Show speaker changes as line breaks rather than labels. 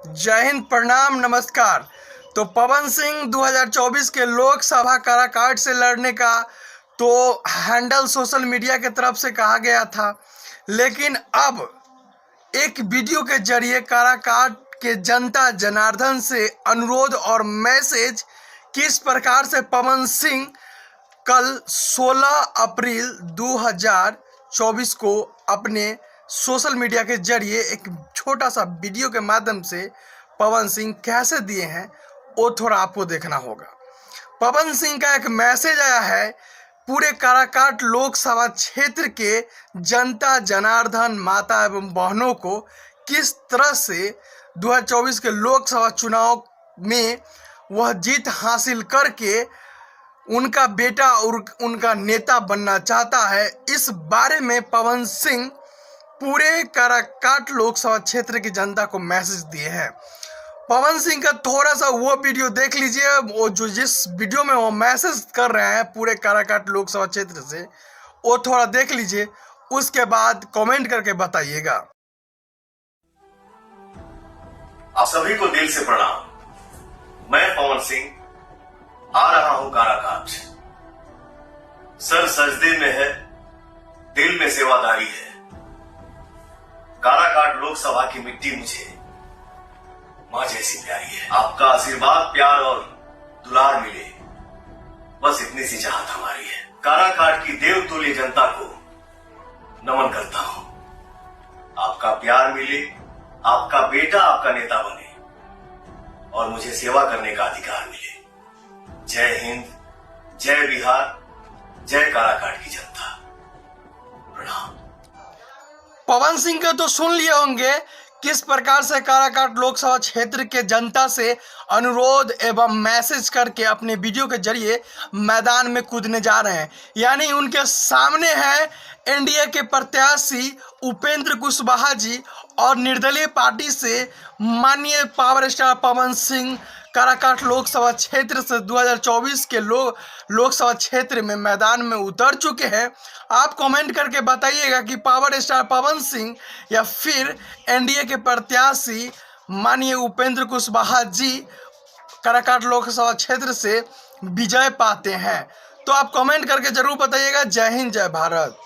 जय हिंद, प्रणाम, नमस्कार। तो पवन सिंह 2024 के लोकसभा काराकाट से लड़ने का तो हैंडल सोशल मीडिया की तरफ से कहा गया था, लेकिन अब एक वीडियो के जरिए काराकाट के जनता जनार्दन से अनुरोध और मैसेज किस प्रकार से पवन सिंह कल 16 अप्रैल 2024 को अपने सोशल मीडिया के जरिए एक छोटा सा वीडियो के माध्यम से पवन सिंह कैसे दिए हैं वो थोड़ा आपको देखना होगा। पवन सिंह का एक मैसेज आया है पूरे काराकाट लोकसभा क्षेत्र के जनता जनार्दन माता एवं बहनों को किस तरह से 2024 के लोकसभा चुनाव में वह जीत हासिल करके उनका बेटा और उनका नेता बनना चाहता है। इस बारे में पवन सिंह पूरे काराकाट लोकसभा क्षेत्र की जनता को मैसेज दिए हैं। पवन सिंह का थोड़ा सा वो वीडियो देख लीजिए, वो जो जिस वीडियो में वो मैसेज कर रहे हैं पूरे काराकाट लोकसभा क्षेत्र से, वो थोड़ा देख लीजिए, उसके बाद कमेंट करके बताइएगा।
आप सभी को दिल से प्रणाम। मैं पवन सिंह आ रहा हूं काराकाट। सर सजदे में है, दिल में सेवादारी है। काराकाट लोकसभा की मिट्टी मुझे मां जैसी प्यारी है। आपका आशीर्वाद, प्यार और दुलार मिले, बस इतनी सी चाहत हमारी है। काराकाट की देवतुल्य जनता को नमन करता हूं। आपका प्यार मिले, आपका बेटा आपका नेता बने और मुझे सेवा करने का अधिकार मिले। जय हिंद, जय बिहार, जय काराकाट की जनता। प्रणाम।
पवन सिंह के तो सुन लिए होंगे किस प्रकार से काराकाट लोकसभा क्षेत्र के जनता से अनुरोध एवं मैसेज करके अपने वीडियो के जरिए मैदान में कूदने जा रहे हैं। यानी उनके सामने है एनडीए के प्रत्याशी उपेंद्र कुशवाहा जी और निर्दलीय पार्टी से माननीय पावर स्टार पवन सिंह काराकाट लोकसभा क्षेत्र से 2024 के लोकसभा क्षेत्र में मैदान में उतर चुके हैं। आप कमेंट करके बताइएगा कि पावर स्टार पवन सिंह या फिर एनडीए के प्रत्याशी माननीय उपेंद्र कुशवाहा जी काराकाट लोकसभा क्षेत्र से विजय पाते हैं। तो आप कमेंट करके जरूर बताइएगा। जय हिंद, जय भारत।